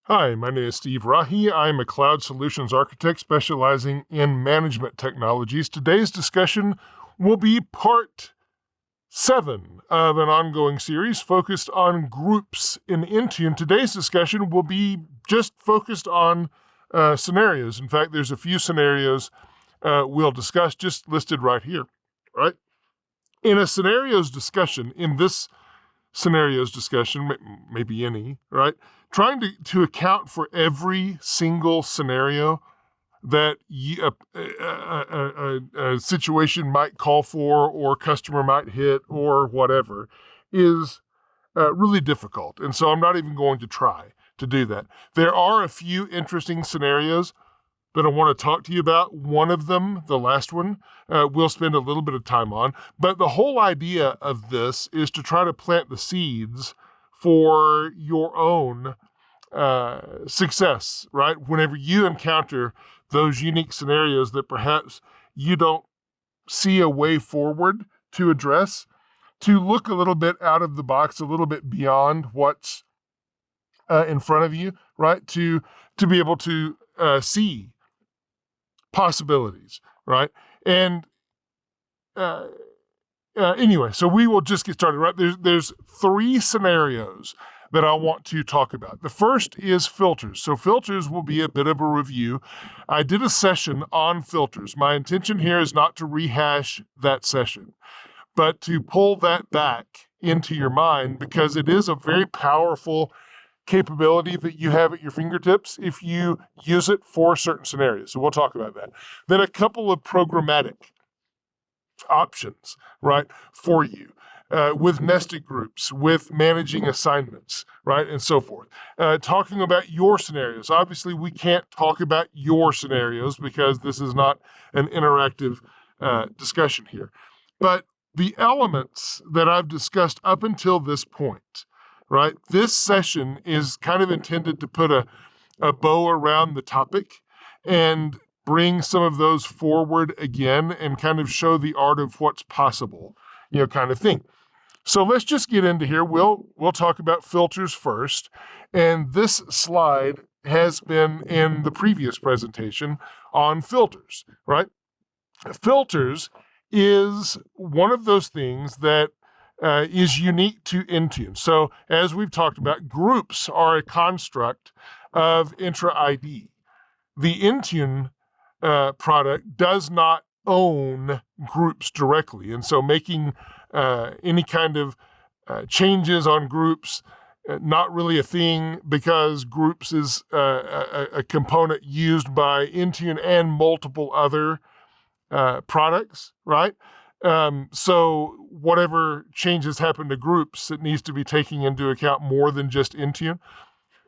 Hi, my name is Steve Rahi. I'm a cloud solutions architect specializing in management technologies. Today's discussion will be part 7 of an ongoing series focused on groups in Intune. Today's discussion will be just focused on scenarios. In fact, there's a few scenarios we'll discuss just listed right here, right? In a scenarios discussion, in this scenarios discussion, maybe any, right? Trying to account for every single scenario that a situation might call for or customer might hit or whatever is really difficult. And so I'm not even going to try to do that. There are a few interesting scenarios that I want to talk to you about. One of them, the last one, we'll spend a little bit of time on. But the whole idea of this is to try to plant the seeds for your own success, right? Whenever you encounter those unique scenarios that perhaps you don't see a way forward to address, to look a little bit out of the box, a little bit beyond what's in front of you, right? To be able to see possibilities, right? And anyway, so we will just get started, right? There's 3 scenarios that I want to talk about. The first is filters. So filters will be a bit of a review. I did a session on filters. My intention here is not to rehash that session, but to pull that back into your mind because it is a very powerful capability that you have at your fingertips if you use it for certain scenarios. So we'll talk about that. Then a couple of programmatic options, right, for you with nested groups, with managing assignments, right, and so forth. Talking about your scenarios. Obviously, we can't talk about your scenarios because this is not an interactive discussion here. But the elements that I've discussed up until this point, right? This session is kind of intended to put a bow around the topic and bring some of those forward again and kind of show the art of what's possible, kind of thing. So let's just get into here. We'll talk about filters first. And this slide has been in the previous presentation on filters, right? Filters is one of those things that is unique to Intune. So as we've talked about, groups are a construct of intra-ID. The Intune product does not own groups directly. And so making any kind of changes on groups, not really a thing because groups is a component used by Intune and multiple other products, right? So whatever changes happen to groups, it needs to be taking into account more than just Intune.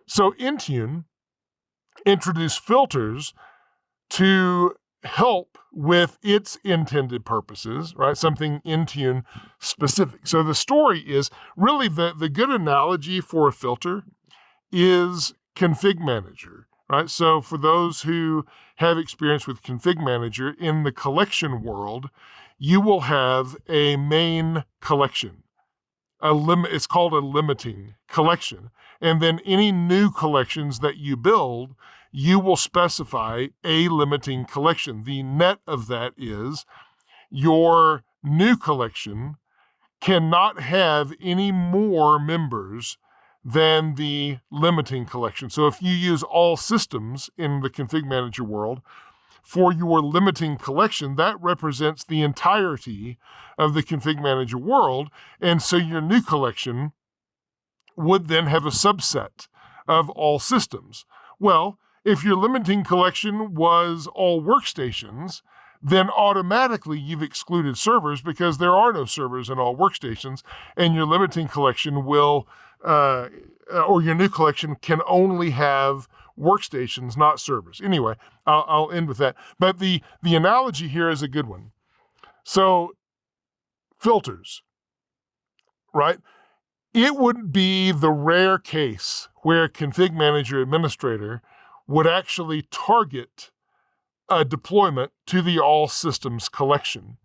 So Intune introduced filters to help with its intended purposes, right? Something Intune specific. So the story is really the good analogy for a filter is Config Manager, right? So for those who have experience with Config Manager, in the collection world, you will have a main collection. It's called a limiting collection. And then any new collections that you build, you will specify a limiting collection. The net of that is your new collection cannot have any more members than the limiting collection. So if you use all systems in the Config Manager world, for your limiting collection, that represents the entirety of the Config Manager world. And so your new collection would then have a subset of all systems. Well, if your limiting collection was all workstations, then automatically you've excluded servers because there are no servers in all workstations, and your limiting collection will, or your new collection can only have workstations, not servers. Anyway, I'll end with that. But the analogy here is a good one. So filters, right? It would be the rare case where a Config Manager administrator would actually target a deployment to the all systems collection.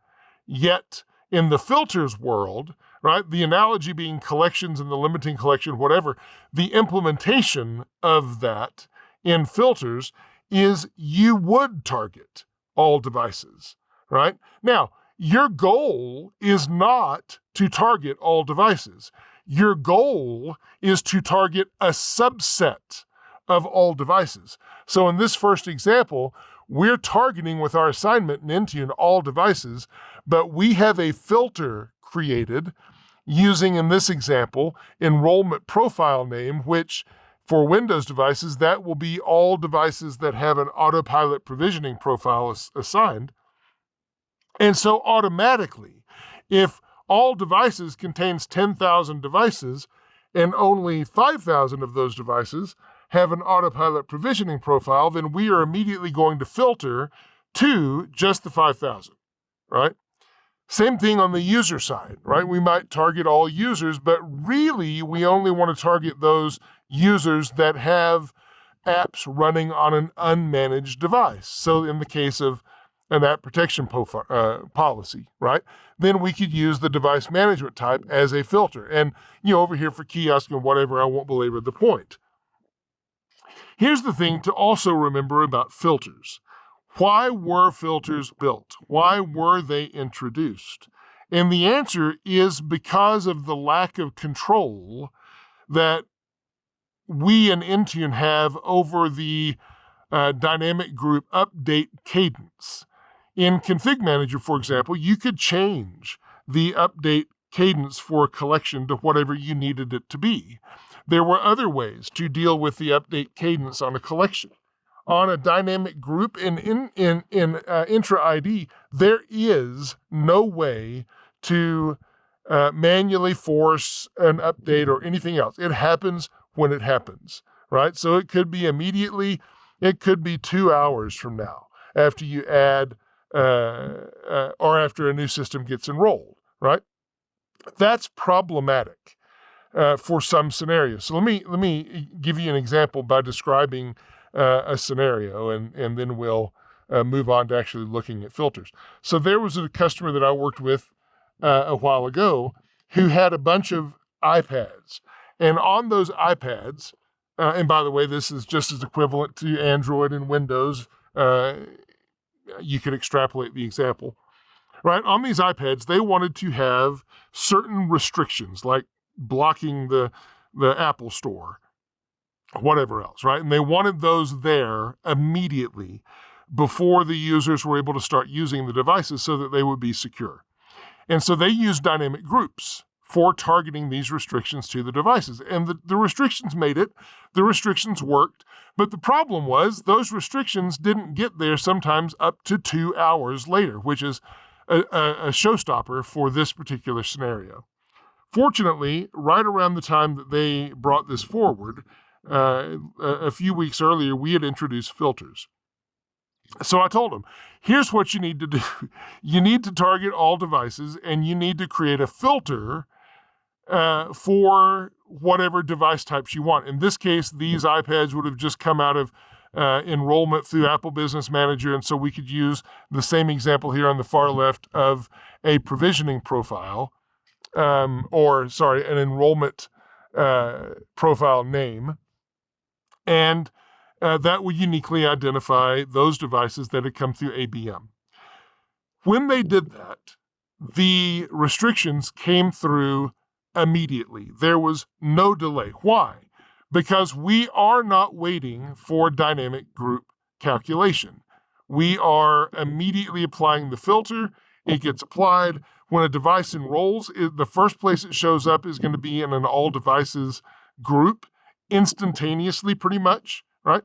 Yet in the filters world, right? The analogy being collections and the limiting collection, whatever. The implementation of that in filters is you would target all devices, right? Now, your goal is not to target all devices. Your goal is to target a subset of all devices. So in this first example, we're targeting with our assignment in Intune all devices, but we have a filter created using, in this example, enrollment profile name, which for Windows devices, that will be all devices that have an autopilot provisioning profile assigned. And so automatically, if all devices contains 10,000 devices and only 5,000 of those devices have an autopilot provisioning profile, then we are immediately going to filter to just the 5,000, right? Same thing on the user side, right? We might target all users, but really we only want to target those users that have apps running on an unmanaged device. So in the case of an app protection policy, right? Then we could use the device management type as a filter. And over here for kiosk and whatever, I won't belabor the point. Here's the thing to also remember about filters. Why were filters built? Why were they introduced? And the answer is because of the lack of control that we in Intune have over the dynamic group update cadence. In Config Manager, for example, you could change the update cadence for a collection to whatever you needed it to be. There were other ways to deal with the update cadence on a collection. On a dynamic group in Intra ID, there is no way to manually force an update or anything else. It happens when it happens, right? So it could be immediately, it could be 2 hours from now after you add or after a new system gets enrolled, right? That's problematic for some scenarios. So let me give you an example by describing a scenario, and then we'll move on to actually looking at filters. So there was a customer that I worked with a while ago who had a bunch of iPads. And on those iPads, and by the way, this is just as equivalent to Android and Windows. You could extrapolate the example, right? On these iPads, they wanted to have certain restrictions, like blocking the Apple Store, whatever else, right? And they wanted those there immediately before the users were able to start using the devices so that they would be secure. And so they used dynamic groups for targeting these restrictions to the devices. And the restrictions made it, the restrictions worked, but the problem was those restrictions didn't get there sometimes up to 2 hours later, which is a showstopper for this particular scenario. Fortunately, right around the time that they brought this forward, a few weeks earlier, we had introduced filters. So I told them, here's what you need to do. You need to target all devices, and you need to create a filter for whatever device types you want. In this case, these iPads would have just come out of enrollment through Apple Business Manager, and so we could use the same example here on the far left of a provisioning profile, an enrollment profile name, and that would uniquely identify those devices that had come through ABM. When they did that, the restrictions came through immediately. There was no delay. Why? Because we are not waiting for dynamic group calculation. We are immediately applying the filter. It gets applied. When a device enrolls, the first place it shows up is going to be in an all devices group instantaneously, pretty much, right?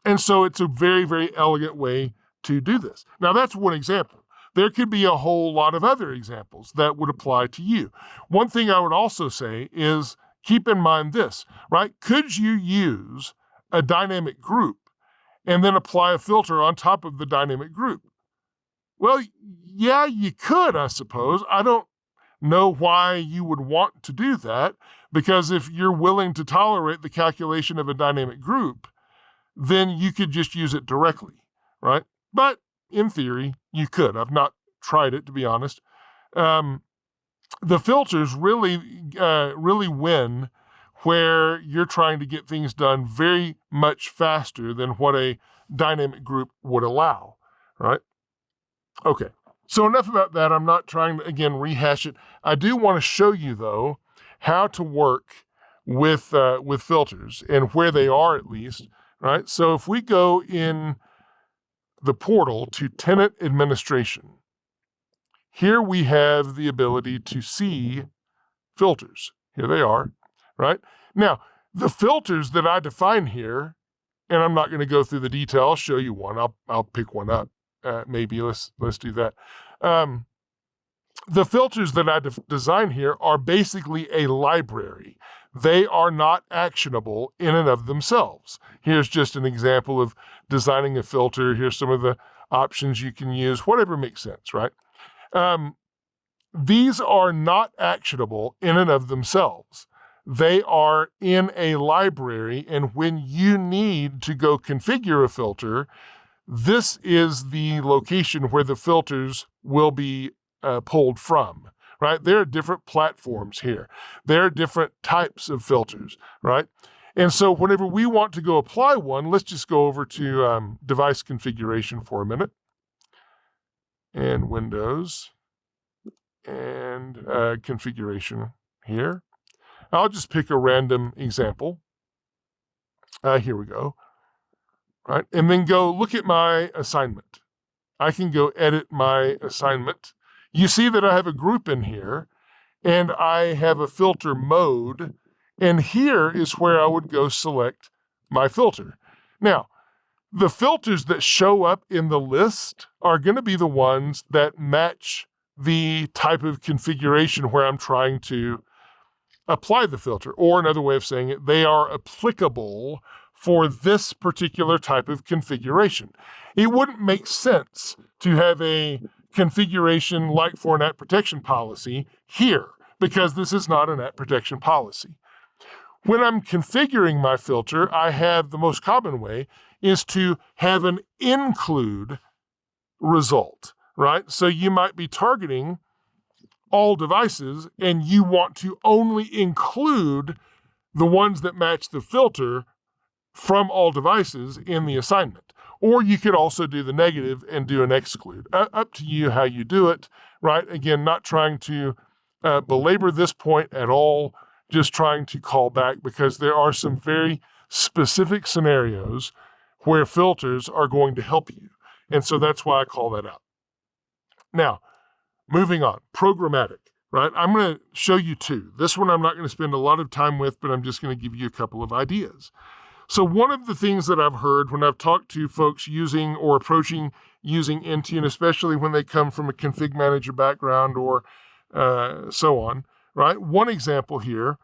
And so it's a very, very elegant way to do this. Now, that's one example. There could be a whole lot of other examples that would apply to you. One thing I would also say is keep in mind this, right? Could you use a dynamic group and then apply a filter on top of the dynamic group? Well, yeah, you could, I suppose. I don't know why you would want to do that, because if you're willing to tolerate the calculation of a dynamic group, then you could just use it directly, right? But in theory, you could. I've not tried it, to be honest. the filters really win where you're trying to get things done very much faster than what a dynamic group would allow, right? Okay, so enough about that. I'm not trying to, again, rehash it. I do want to show you, though, how to work with filters and where they are at least, right? So if we go in the portal to tenant administration, here we have the ability to see filters. Here they are, right? Now, the filters that I define here, and I'm not going to go through the detail. I'll show you one. I'll pick one up. Maybe let's do that. The filters that I design here are basically a library. They are not actionable in and of themselves. Here's just an example of designing a filter. Here's some of the options you can use, whatever makes sense, right? These are not actionable in and of themselves. They are in a library, and when you need to go configure a filter, this is the location where the filters will be pulled from, right? There are different platforms here. There are different types of filters, right? And so whenever we want to go apply one, let's just go over to device configuration for a minute. And Windows and configuration here. I'll just pick a random example. Here we go. Right, and then go look at my assignment. I can go edit my assignment. You see that I have a group in here, and I have a filter mode, and here is where I would go select my filter. Now, the filters that show up in the list are going to be the ones that match the type of configuration where I'm trying to apply the filter, or another way of saying it, they are applicable for this particular type of configuration. It wouldn't make sense to have a configuration like for an app protection policy here, because this is not an app protection policy. When I'm configuring my filter, I have the most common way is to have an include result, right? So you might be targeting all devices, and you want to only include the ones that match the filter from all devices in the assignment. Or you could also do the negative and do an exclude. Up to you how you do it, right? Again, not trying to belabor this point at all, just trying to call back because there are some very specific scenarios where filters are going to help you. And so that's why I call that out. Now, moving on, programmatic, right? I'm going to show you two. This one I'm not going to spend a lot of time with, but I'm just going to give you a couple of ideas. So one of the things that I've heard when I've talked to folks using or approaching using Intune, especially when they come from a config manager background or so on, right? One example here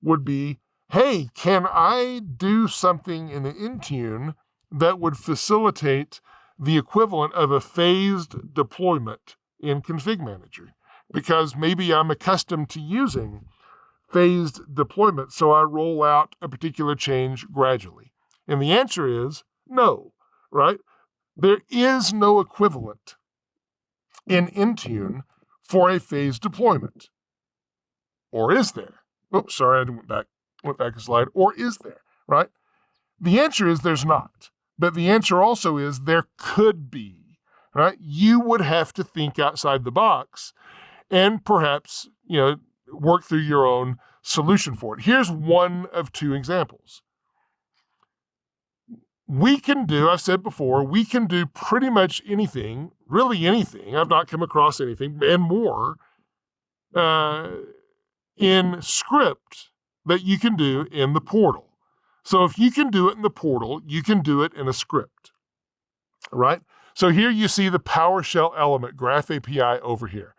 would be, hey, can I do something in the Intune that would facilitate the equivalent of a phased deployment in config manager? Because maybe I'm accustomed to using phased deployment, so I roll out a particular change gradually. And the answer is no, right? There is no equivalent in Intune for a phased deployment. Or is there? Oops, sorry, I went back a slide. Or is there, right? The answer is there's not. But the answer also is there could be, right? You would have to think outside the box and perhaps, work through your own solution for it. Here's one of two examples. I've said before, we can do pretty much anything, really anything. I've not come across anything and more in script that you can do in the portal. So if you can do it in the portal, you can do it in a script, right? So here you see the PowerShell element Graph API over here.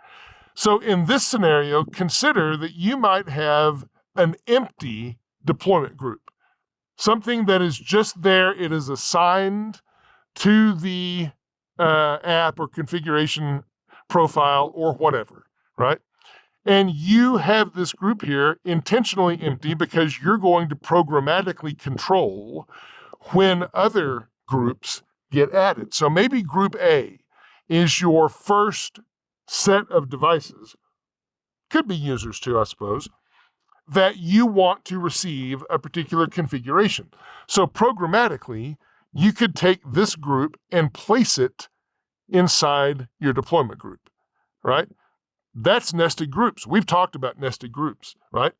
So in this scenario, consider that you might have an empty deployment group, something that is just there. It is assigned to the app or configuration profile or whatever, right? And you have this group here intentionally empty because you're going to programmatically control when other groups get added. So maybe group A is your first set of devices could be users too, I suppose, that you want to receive a particular configuration. So programmatically, you could take this group and place it inside your deployment group, right? That's nested groups. We've talked about nested groups, right?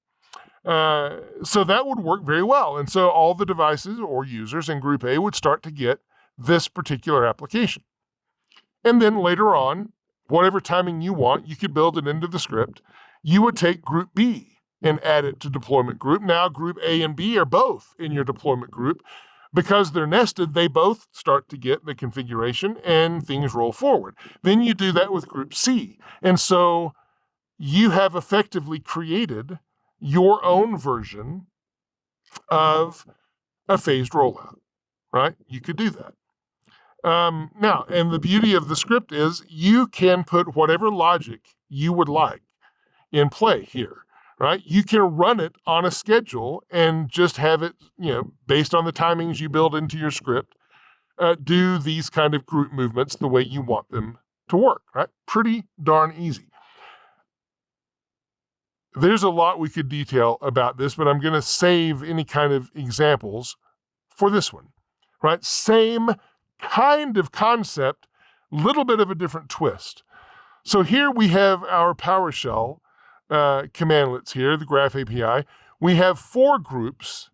So that would work very well. And so all the devices or users in group A would start to get this particular application. And then later on, whatever timing you want, you could build it into the script. You would take group B and add it to deployment group. Now group A and B are both in your deployment group. Because they're nested, they both start to get the configuration and things roll forward. Then you do that with group C. And so you have effectively created your own version of a phased rollout, right? You could do that. Now, and the beauty of the script is you can put whatever logic you would like in play here. Right? You can run it on a schedule and just have it, based on the timings you build into your script, do these kind of group movements the way you want them to work, right? Pretty darn easy. There's a lot we could detail about this, but I'm going to save any kind of examples for this one, right? Same kind of concept, little bit of a different twist. So here we have our PowerShell commandlets here, the Graph API. We have 4 groups,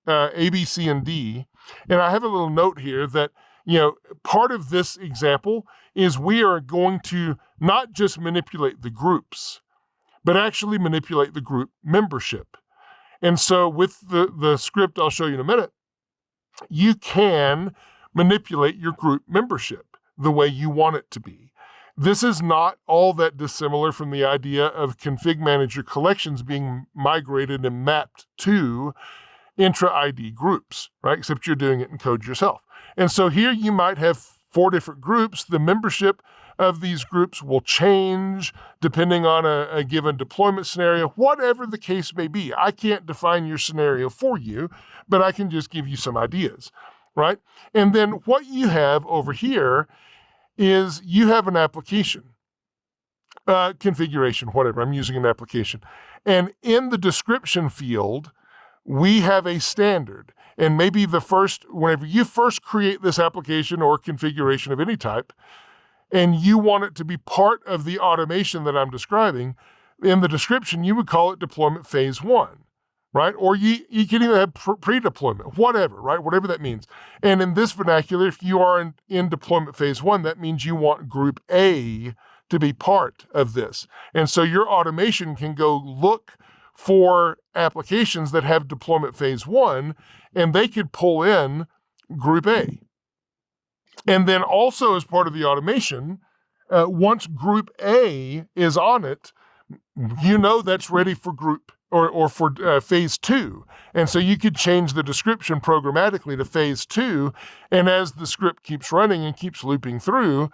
A, B, C, and D. And I have a little note here that, part of this example is we are going to not just manipulate the groups, but actually manipulate the group membership. And so with the script I'll show you in a minute, you can manipulate your group membership the way you want it to be. This is not all that dissimilar from the idea of config manager collections being migrated and mapped to intra-ID groups, right? Except you're doing it in code yourself. And so here you might have 4 different groups. The membership of these groups will change depending on a given deployment scenario, whatever the case may be. I can't define your scenario for you, but I can just give you some ideas, right? And then what you have over here is you have an application, configuration, whatever. I'm using an application. And in the description field, we have a standard. And maybe whenever you first create this application or configuration of any type, and you want it to be part of the automation that I'm describing, in the description, you would call it deployment phase 1. Right? Or you can even have pre-deployment, whatever, right? Whatever that means. And in this vernacular, if you are in deployment phase 1, that means you want group A to be part of this. And so your automation can go look for applications that have deployment phase 1, and they could pull in group A. And then also as part of the automation, once group A is on it, that's ready for group or for phase 2. And so you could change the description programmatically to phase 2. And as the script keeps running and keeps looping through,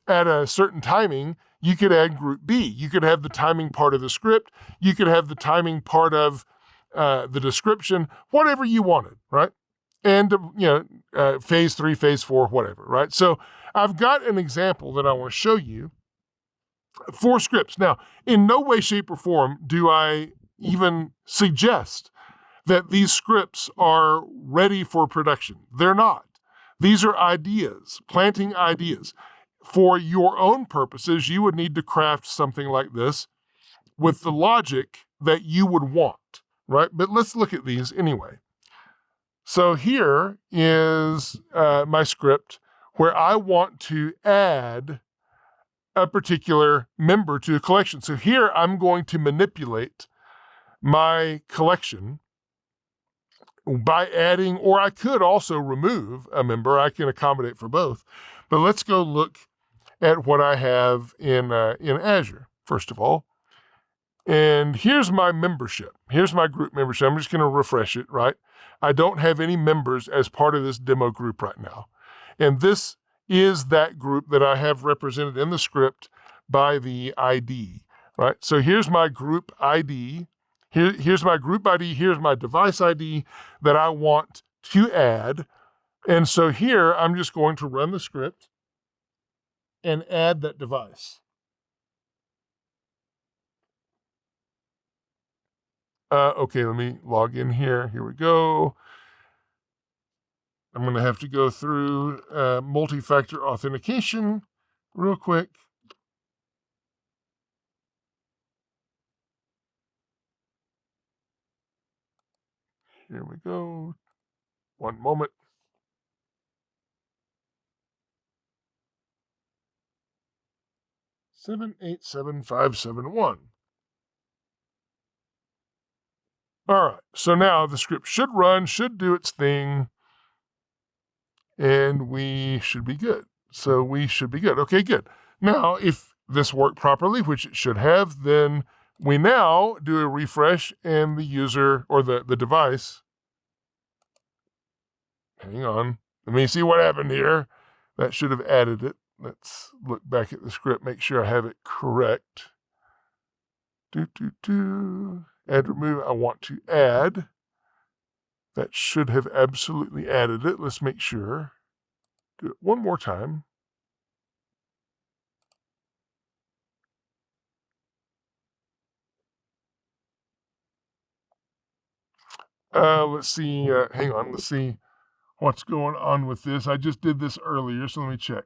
at a certain timing, you could add group B. You could have the timing part of the script. You could have the timing part of the description, whatever you wanted, right? And, phase 3, phase 4, whatever, right? So I've got an example that I want to show you for scripts. Now, in no way, shape, or form do I even suggest that these scripts are ready for production. They're not. These are ideas, planting ideas. For your own purposes, you would need to craft something like this with the logic that you would want, right? But let's look at these anyway. So here is my script where I want to add a particular member to a collection. So here I'm going to manipulate my collection by adding, or I could also remove a member. I can accommodate for both. But let's go look at what I have in Azure, first of all. And here's my membership. Here's my group membership. I'm just going to refresh it, right? I don't have any members as part of this demo group right now. And this is that group that I have represented in the script by the ID, right? So here's my group ID. Here's my group ID. Here's my device ID that I want to add. And so here I'm just going to run the script and add that device. Okay, let me log in here. Here we go. I'm going to have to go through multi-factor authentication real quick. Here we go. One moment. 787571. All right, so now the script should run, should do its thing, and we should be good. So we should be good. Okay, good. Now, if this worked properly, which it should have, then we now do a refresh and the user or the device. Hang on. Let me see what happened here. That should have added it. Let's look back at the script, make sure I have it correct. Add, remove, I want to add. That should have absolutely added it. Let's make sure. Do it one more time. Let's see. Hang on. Let's see what's going on with this. I just did this earlier, so let me check.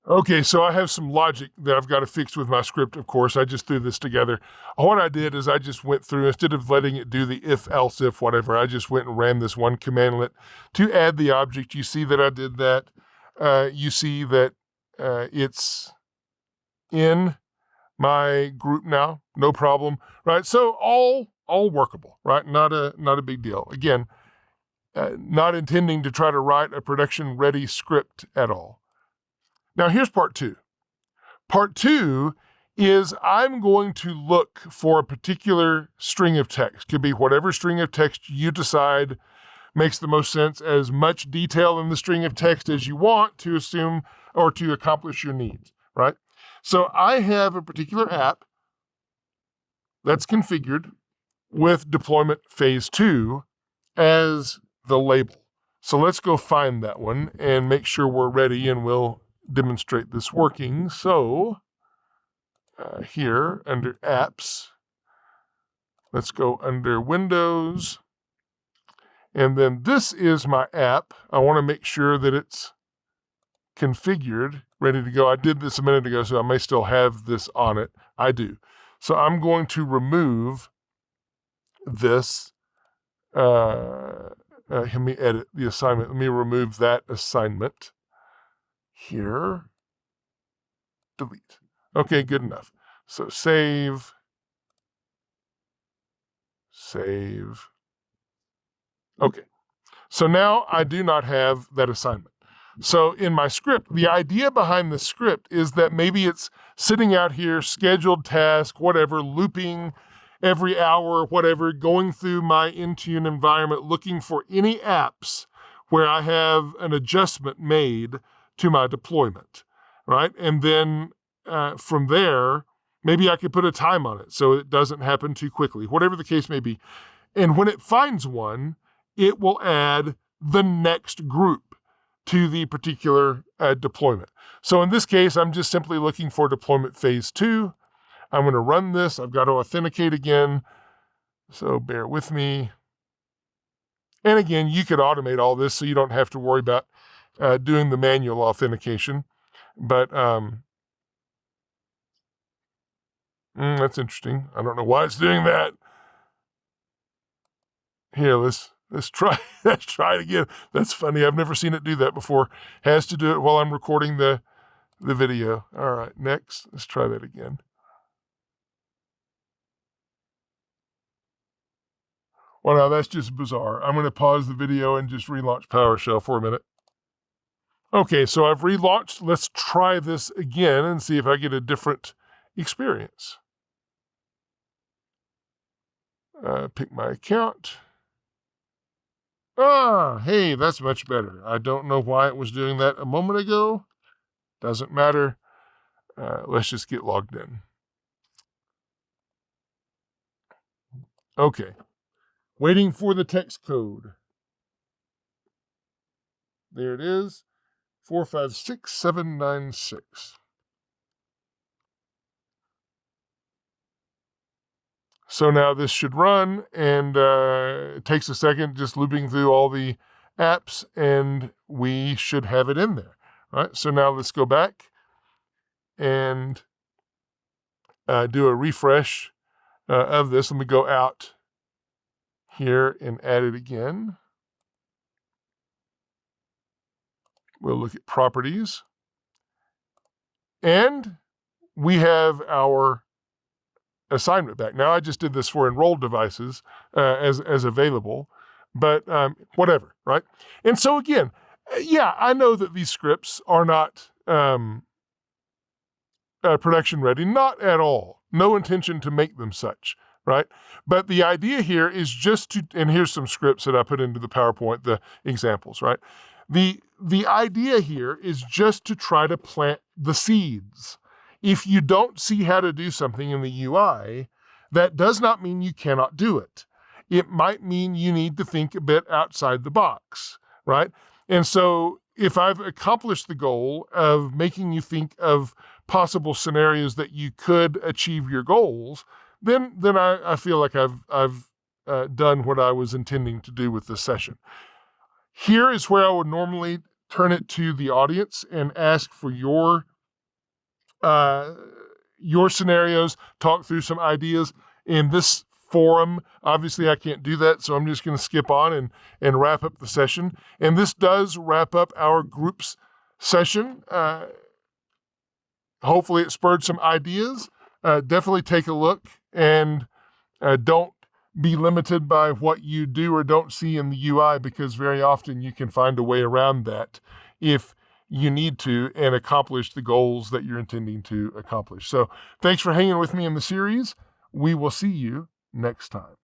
Okay, so I have some logic that I've got to fix with my script, of course. I just threw this together. What I did is I just went through, instead of letting it do the if, else, if, whatever, I just went and ran this one commandlet to add the object. You see that I did that. You see that it's in my group now, no problem, right? So all workable, right? Not a big deal. Again, not intending to try to write a production-ready script at all. Now, here's part two. Part two is I'm going to look for a particular string of text. Could be whatever string of text you decide makes the most sense, as much detail in the string of text as you want to assume or to accomplish your needs, right? So I have a particular app that's configured with deployment phase 2 as the label. So let's go find that one and make sure we're ready, and we'll demonstrate this working. So here under apps, let's go under Windows, and then this is my app. I want to make sure that it's configured, ready to go. I did this a minute ago, so I may still have this on it. I do. So I'm going to remove this. Let me edit the assignment. Let me remove that assignment here. Delete. Okay, good enough. So save. Okay. So now I do not have that assignment. So in my script, the idea behind the script is that maybe it's sitting out here, scheduled task, whatever, looping every hour, whatever, going through my Intune environment, looking for any apps where I have an adjustment made to my deployment, right? And then from there, maybe I could put a time on it so it doesn't happen too quickly, whatever the case may be. And when it finds one, it will add the next group to the particular deployment. So in this case, I'm just simply looking for deployment phase 2. I'm going to run this. I've got to authenticate again. So bear with me. And again, you could automate all this so you don't have to worry about doing the manual authentication. But that's interesting. I don't know why it's doing that. Here, let's try it again. That's funny. I've never seen it do that before. Has to do it while I'm recording the video. All right, next. Let's try that again. Well, now that's just bizarre. I'm going to pause the video and just relaunch PowerShell for a minute. Okay, so I've relaunched. Let's try this again and see if I get a different experience. Pick my account. Hey, that's much better. I don't know why it was doing that a moment ago. Doesn't matter. Let's just get logged in. Okay. Waiting for the text code. There it is. 456796. So now this should run, and it takes a second just looping through all the apps, and we should have it in there. Right? So now let's go back and do a refresh of this. Let me go out here and add it again. We'll look at properties. And we have our assignment back. Now, I just did this for enrolled devices as available, but whatever, right? And so again, yeah, I know that these scripts are not production ready, not at all. No intention to make them such, right? But the idea here is just to, and here's some scripts that I put into the PowerPoint, the examples, right? The idea here is just to try to plant the seeds. If you don't see how to do something in the UI, that does not mean you cannot do it. It might mean you need to think a bit outside the box, right? And so if I've accomplished the goal of making you think of possible scenarios that you could achieve your goals, then I feel like I've done what I was intending to do with this session. Here is where I would normally turn it to the audience and ask for your scenarios, talk through some ideas. In this forum, obviously I can't do that, so I'm just going to skip on and wrap up the session. And this does wrap up our groups session. Hopefully it spurred some ideas. Definitely take a look, and don't be limited by what you do or don't see in the UI, because very often you can find a way around that if you need to and accomplish the goals that you're intending to accomplish. So thanks for hanging with me in the series. We will see you next time.